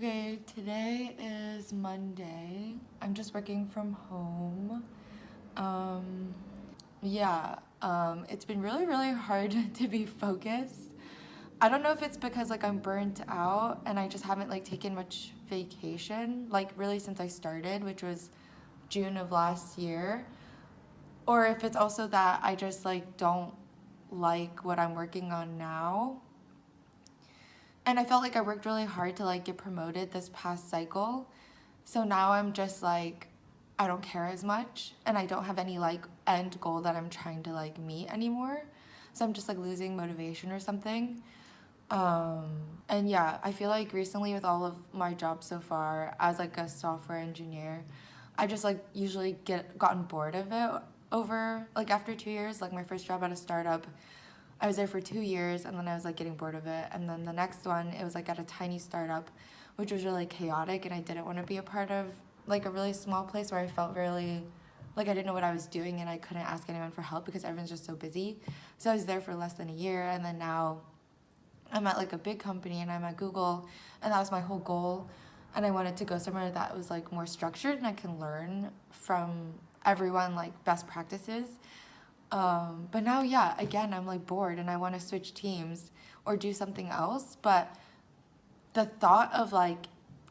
Okay, today is Monday. I'm just working from home. It's been really hard to be focused. I don't know if it's because like I'm burnt out and I just haven't like taken much vacation, like really since I started, which was June of last year, or if it's also that I just like don't like what I'm working on now. And I felt like I worked really hard to like get promoted this past cycle. So now I'm just like, I don't care as much and I don't have any like end goal that I'm trying to like meet anymore. So I'm just like losing motivation or something. And yeah, I feel like recently with all of my jobs so far as like a software engineer, I just like usually gotten bored of it over like after 2 years. Like my first job at a startup, I was there for 2 years and then I was like getting bored of it. And then the next one, it was like at a tiny startup, which was really chaotic and I didn't want to be a part of like a really small place where I felt really like I didn't know what I was doing and I couldn't ask anyone for help because everyone's just so busy. So I was there for less than a year and then now I'm at like a big company and I'm at Google and that was my whole goal. And I wanted to go somewhere that was like more structured and I can learn from everyone like best practices. But now, yeah, again, I'm like bored and I want to switch teams or do something else. But the thought of like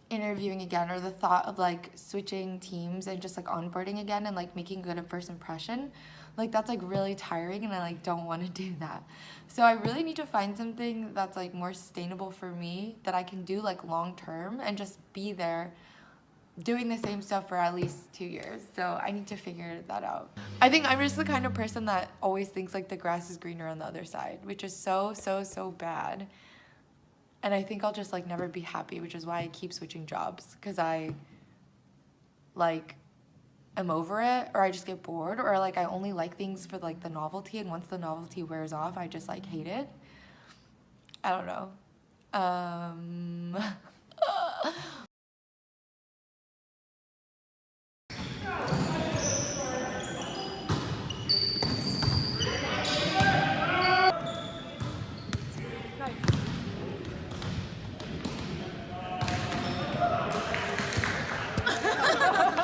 interviewing again or the thought of like switching teams and just like onboarding again and like making good a first impression, like that's like really tiring and I like don't want to do that. So I really need to find something that's like more sustainable for me that I can do like long term and just be there doing the same stuff for at least 2 years. So I need to figure that out. I think I'm just the kind of person that always thinks like the grass is greener on the other side, which is so bad. And I think I'll just like never be happy, which is why I keep switching jobs, because I like am over it or I just get bored or like I only like things for like the novelty, and once the novelty wears off I just like hate it. I don't know.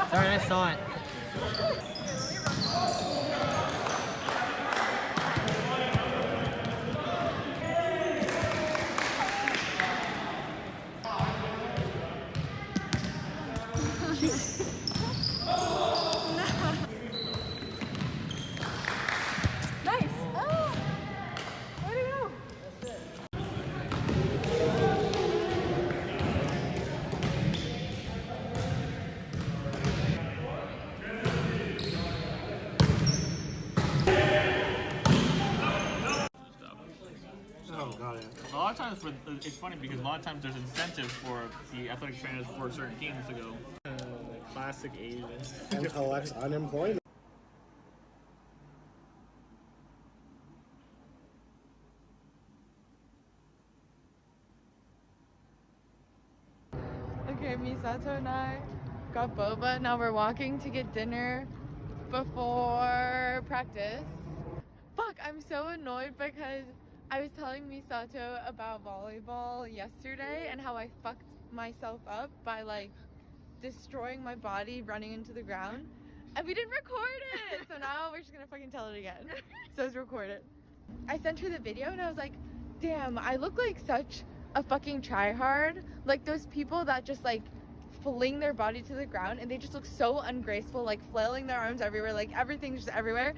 Sorry, I saw it. Nice. Oh, where'd it go? Oh, got it. A lot of times, it's funny because a lot of times there's incentive for the athletic trainers for certain teams to go. Classic Asians. And collects unemployment. Okay, Misato and I got boba. Now we're walking to get dinner before practice. Fuck, I'm so annoyed because I was telling Misato about volleyball yesterday and how I fucked myself up by like destroying my body running into the ground. And we didn't record it! So now we're just gonna fucking tell it again. So it's recorded. I sent her the video and I was like, damn, I look like such a fucking tryhard. Like those people that just like fling their body to the ground and they just look so ungraceful, like flailing their arms everywhere, like everything's just everywhere.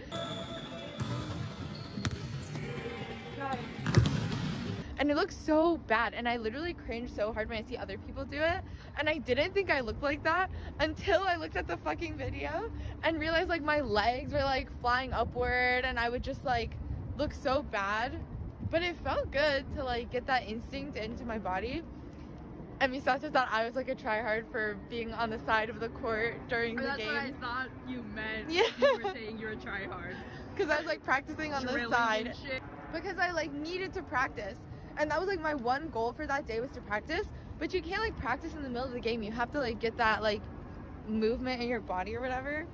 And it looks so bad and I literally cringe so hard when I see other people do it, and I didn't think I looked like that until I looked at the fucking video and realized like my legs were like flying upward and I would just like look so bad. But it felt good to like get that instinct into my body. And Misato thought I was like a tryhard for being on the side of the court during the game. That's what I thought you meant. Yeah. You were saying you're a tryhard. Because I was like practicing on the side. Because I like needed to practice. And that was like my one goal for that day was to practice. But you can't like practice in the middle of the game. You have to like get that like movement in your body or whatever.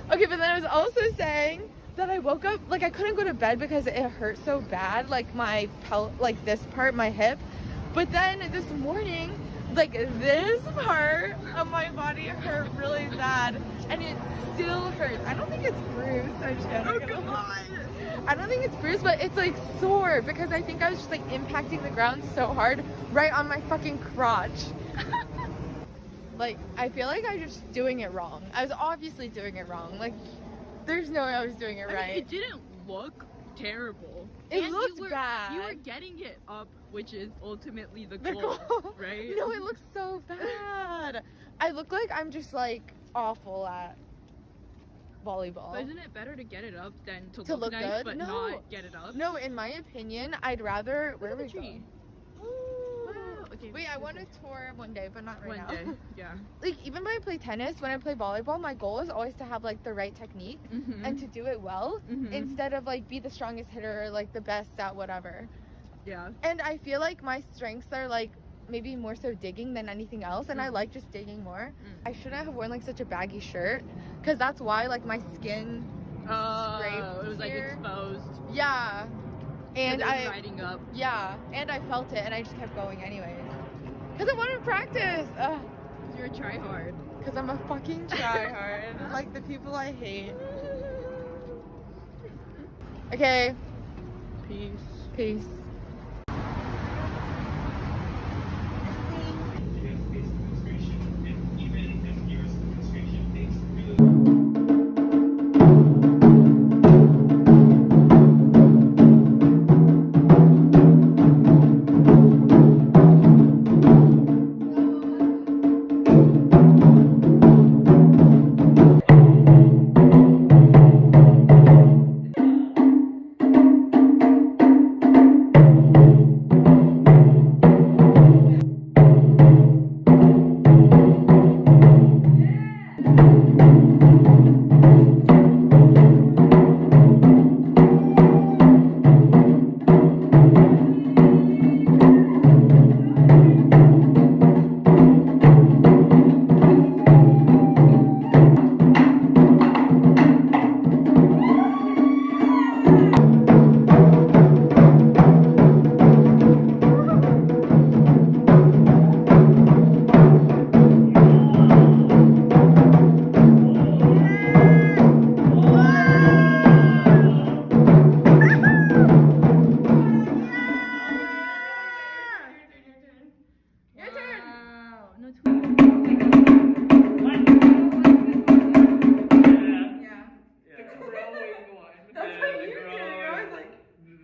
Okay, but then I was also saying that I woke up, like I couldn't go to bed because it hurt so bad, like my like this part, my hip. But then this morning like this part of my body hurt really bad, and it still hurts. I don't think it's bruised. I'm just kidding. Oh god. I don't think it's bruised, but it's like sore because I think I was just like impacting the ground so hard right on my fucking crotch. Like, I feel like I'm just doing it wrong. I was obviously doing it wrong. Like, there's no way I was doing it I mean, right. it didn't look terrible. It And looked you were, bad. You were getting it up, which is ultimately the The goal, goal. right? No, it looks so bad. I look like I'm just like awful at volleyball. But isn't it better to get it up than to look nice good? but No. not get it up? No, in my opinion, I'd rather. Where Look are at we the going? tree. Okay. Wait, I want to tour one day, but not right One now. day, yeah. Like, even when I play tennis, when I play volleyball, my goal is always to have like the right technique Mhm. and to do it well Mhm. instead of like be the strongest hitter or like the best at whatever. Yeah. And I feel like my strengths are like maybe more so digging than anything else, and I like just digging more. I shouldn't have worn like such a baggy shirt because that's why like my skin scraped It was like here. exposed. Yeah. And But it was I riding up. yeah, and I felt it and I just kept going anyways. Cause I wanted to practice. You're a try hard. Cause I'm a fucking tryhard. Like the people I hate. Okay. Peace. Peace.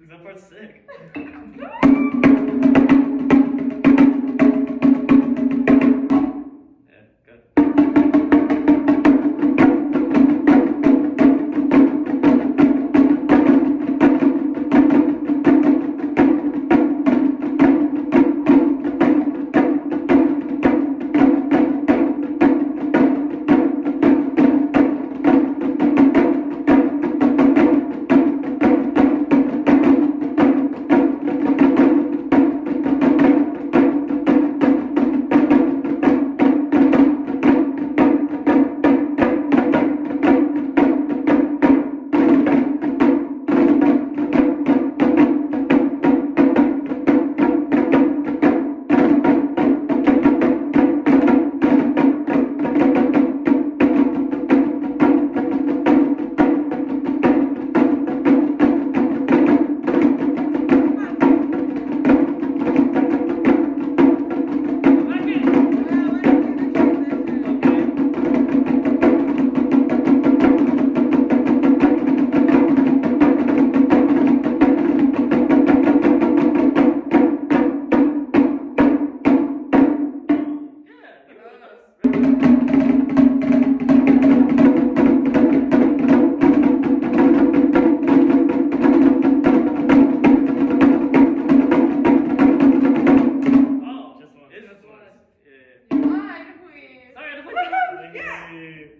That part's sick. Yeah, good.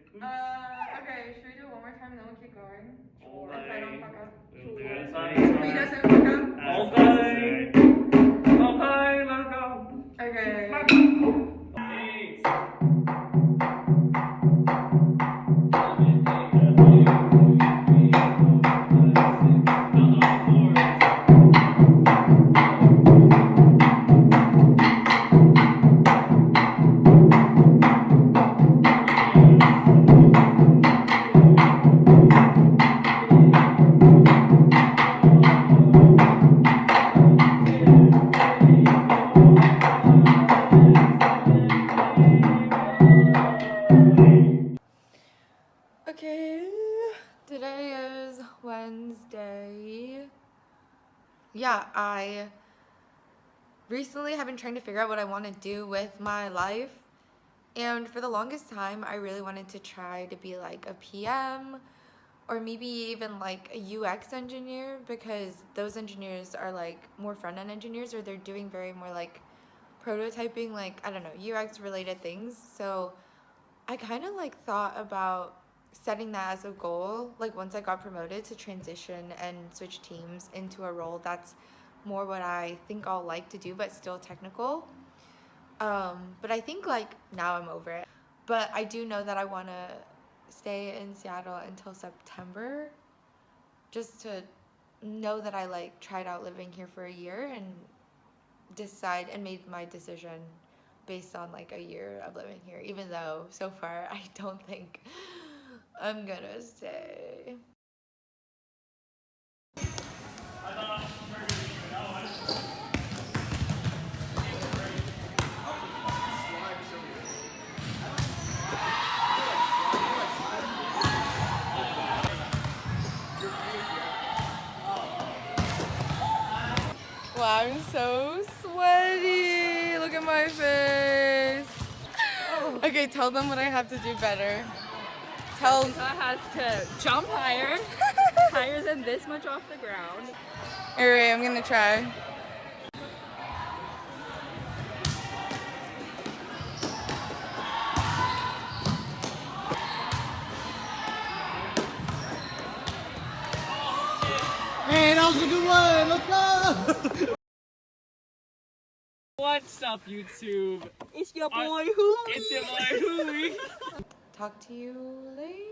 Okay, should we do it one more time and then we'll keep going? All If I don't day. fuck up. We'll do it. If he doesn't fuck up. All day. Okay, let's go. Okay. Eight. yeah, I recently have been trying to figure out what I want to do with my life. And for the longest time, I really wanted to try to be like a PM or maybe even like a UX engineer, because those engineers are like more front-end engineers, or they're doing very more like prototyping, like, I don't know, UX related things. So I kind of like thought about setting that as a goal, like once I got promoted, to transition and switch teams into a role that's more what I think I'll like to do, but still technical. But I think like now I'm over it. But I do know that I want to stay in Seattle until September, just to know that I like tried out living here for a year and decide and made my decision based on like a year of living here, even though so far I don't think I'm gonna stay. Wow, I'm so sweaty. Look at my face. Okay, tell them what I have to do better. Tell. Jessica has to jump higher, higher than this much off the ground. Alright, I'm gonna try. Hey, that was a good one. Let's go. What's up, YouTube? It's your boy who? It's your boy Hooey. Talk to you later.